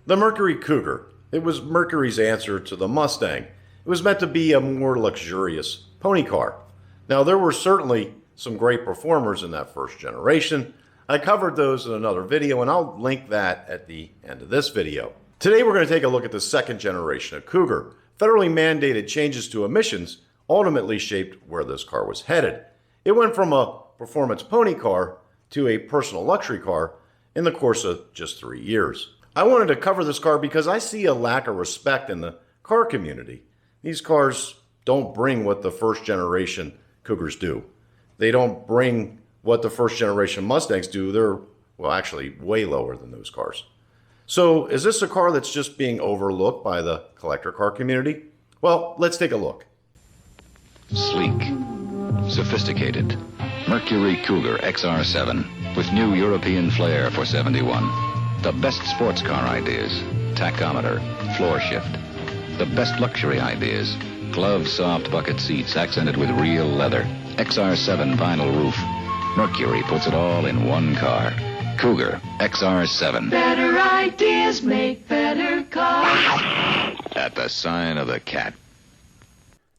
The Mercury Cougar. It was Mercury's answer to the Mustang. It was meant to be a more luxurious pony car. Now, there were certainly some great performers in that first generation. I covered those in another video, and I'll link that at the end of this video. Today, we're going to take a look at the second generation of Cougar. Federally mandated changes to emissions ultimately shaped where this car was headed. It went from a performance pony car to a personal luxury car in the course of just 3 years. I wanted to cover this car because I see a lack of respect in the car community. These cars don't bring what the first generation Cougars do. They don't bring what the first generation Mustangs do. They're, well, actually way lower than those cars. So is this a car that's just being overlooked by the collector car community? Well, let's take a look. Sleek, sophisticated, Mercury Cougar XR7 with new European flair for 71. The best sports car ideas, tachometer, floor shift. The best luxury ideas, glove soft bucket seats accented with real leather, XR7 vinyl roof. Mercury puts it all in one car. Cougar XR7. Better ideas make better cars. At the sign of the cat.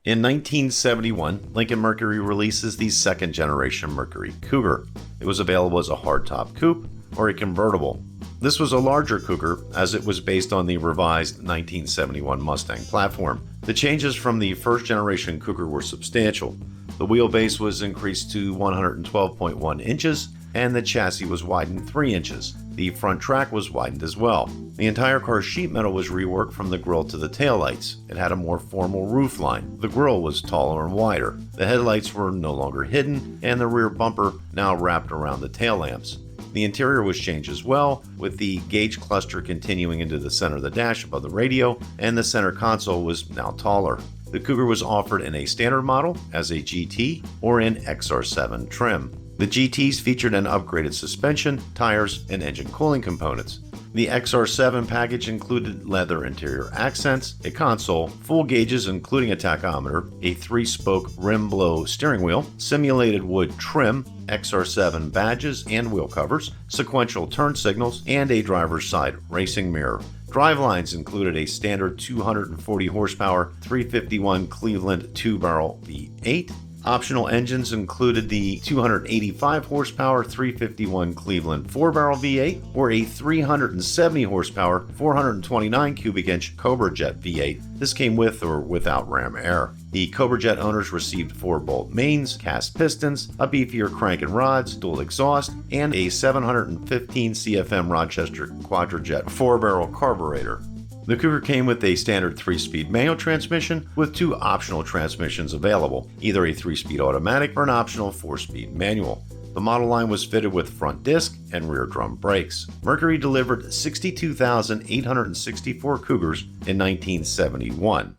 In 1971, Lincoln Mercury releases the second generation Mercury Cougar. It was available as a hardtop coupe or a convertible. This was a larger Cougar as it was based on the revised 1971 Mustang platform. The changes from the first generation Cougar were substantial. The wheelbase was increased to 112.1 inches and the chassis was widened 3 inches. The front track was widened as well. The entire car's sheet metal was reworked from the grille to the taillights. It had a more formal roof line. The grille was taller and wider. The headlights were no longer hidden and the rear bumper now wrapped around the tail lamps. The interior was changed as well, with the gauge cluster continuing into the center of the dash above the radio, and the center console was now taller. The Cougar was offered in a standard model, as a GT, or in XR7 trim. The GTs featured an upgraded suspension, tires, and engine cooling components. The XR7 package included leather interior accents, a console, full gauges including a tachometer, a 3-spoke rim blow steering wheel, simulated wood trim, XR7 badges and wheel covers, sequential turn signals, and a driver's side racing mirror. Drivelines included a standard 240 horsepower 351 Cleveland 2-barrel V8. Optional engines included the 285 horsepower 351 Cleveland 4-barrel V8 or a 370 horsepower 429 cubic inch Cobra Jet V8. This came with or without ram air. The Cobra Jet owners received 4-bolt mains, cast pistons, a beefier crank and rods, dual exhaust, and a 715 CFM Rochester Quadrajet 4-barrel carburetor. The Cougar came with a standard 3-speed manual transmission with 2 optional transmissions available, either a 3-speed automatic or an optional 4-speed manual. The model line was fitted with front disc and rear drum brakes. Mercury delivered 62,864 Cougars in 1971.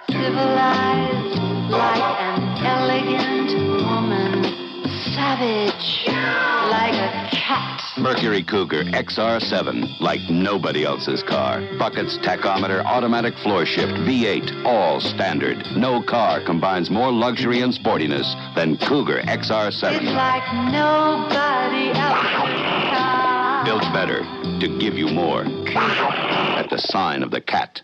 Civilized like an elegant woman. Savage like a cat. Mercury Cougar XR7, like nobody else's car. Buckets, tachometer, automatic floor shift, V8, all standard. No car combines more luxury and sportiness than Cougar XR7. It's like nobody else's car. Built better to give you more. At the sign of the cat.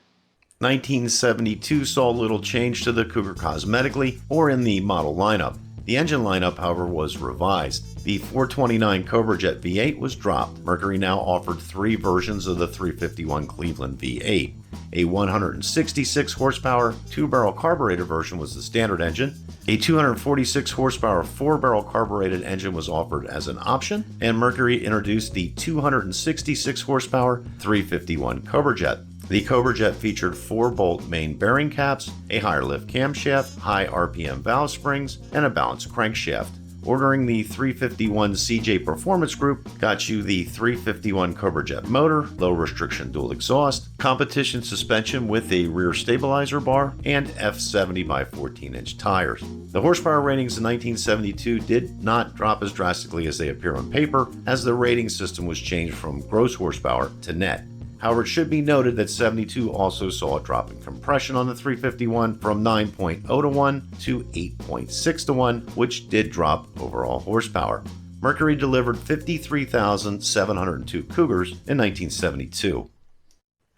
1972 saw little change to the Cougar cosmetically or in the model lineup. The engine lineup, however, was revised. The 429 Cobra Jet V8 was dropped. Mercury now offered 3 versions of the 351 Cleveland V8. A 166 horsepower 2-barrel carbureted version was the standard engine. A 246 horsepower 4-barrel carbureted engine was offered as an option, and Mercury introduced the 266 horsepower 351 Cobra Jet. The Cobra Jet featured 4-bolt main bearing caps, a higher lift camshaft, high RPM valve springs, and a balanced crankshaft. Ordering the 351 CJ Performance Group got you the 351 Cobra Jet motor, low restriction dual exhaust, competition suspension with a rear stabilizer bar, and F70 by 14-inch tires. The horsepower ratings in 1972 did not drop as drastically as they appear on paper, as the rating system was changed from gross horsepower to net. However, it should be noted that 72 also saw a drop in compression on the 351 from 9.0 to 1 to 8.6 to 1, which did drop overall horsepower. Mercury delivered 53,702 Cougars in 1972.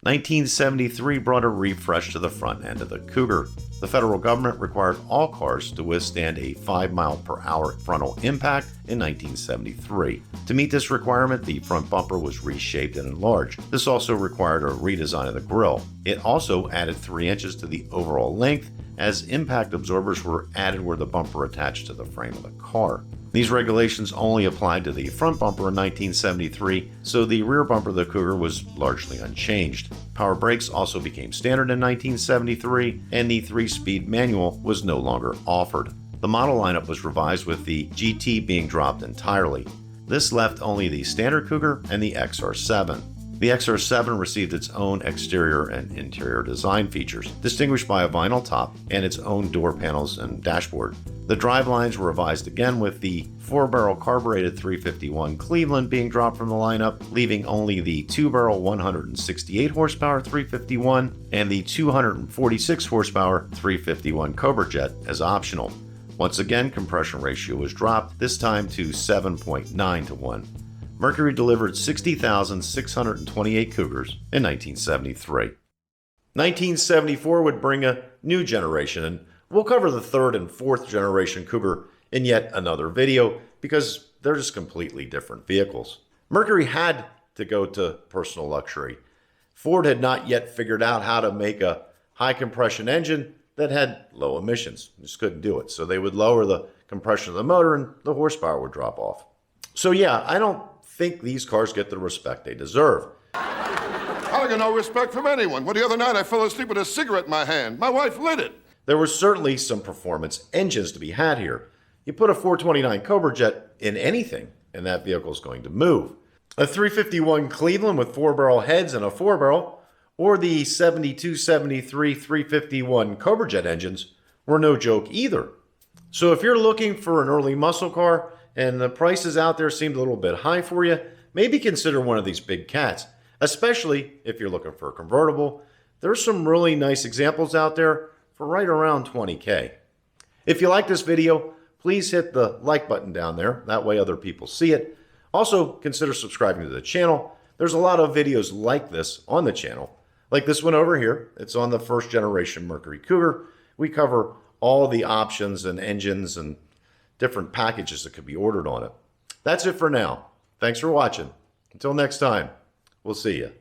1973 brought a refresh to the front end of the Cougar. The federal government required all cars to withstand a 5-mile-per-hour frontal impact in 1973. To meet this requirement, the front bumper was reshaped and enlarged. This also required a redesign of the grille. It also added 3 inches to the overall length, as impact absorbers were added where the bumper attached to the frame of the car. These regulations only applied to the front bumper in 1973, so the rear bumper of the Cougar was largely unchanged. Power brakes also became standard in 1973, and the 3-speed manual was no longer offered. The model lineup was revised with the GT being dropped entirely. This left only the standard Cougar and the XR7. The XR7 received its own exterior and interior design features, distinguished by a vinyl top and its own door panels and dashboard. The drivelines were revised again, with the 4-barrel carbureted 351 Cleveland being dropped from the lineup, leaving only the 2-barrel 168 horsepower 351 and the 246 horsepower 351 Cobra Jet as optional. Once again, compression ratio was dropped, this time to 7.9 to 1. Mercury delivered 60,628 Cougars in 1973. 1974 would bring a new generation, and we'll cover the 3rd and 4th generation Cougar in yet another video because they're just completely different vehicles. Mercury had to go to personal luxury. Ford had not yet figured out how to make a high compression engine that had low emissions. Just couldn't do it. So they would lower the compression of the motor and the horsepower would drop off. So yeah, I don't think these cars get the respect they deserve. I get no respect from anyone. Well, the other night I fell asleep with a cigarette in my hand. My wife lit it. There were certainly some performance engines to be had here. You put a 429 Cobra Jet in anything, and that vehicle is going to move. A 351 Cleveland with 4-barrel heads and a 4-barrel, or the 72-73 351 Cobra Jet engines were no joke either. So if you're looking for an early muscle car and the prices out there seemed a little bit high for you, maybe consider one of these big cats, especially if you're looking for a convertible. There's some really nice examples out there for right around $20K. If you like this video, please hit the like button down there. That way other people see it. Also, consider subscribing to the channel. There's a lot of videos like this on the channel. Like this one over here. It's on the 1st generation Mercury Cougar. We cover all the options and engines and different packages that could be ordered on it. That's it for now. Thanks for watching. Until next time, we'll see you.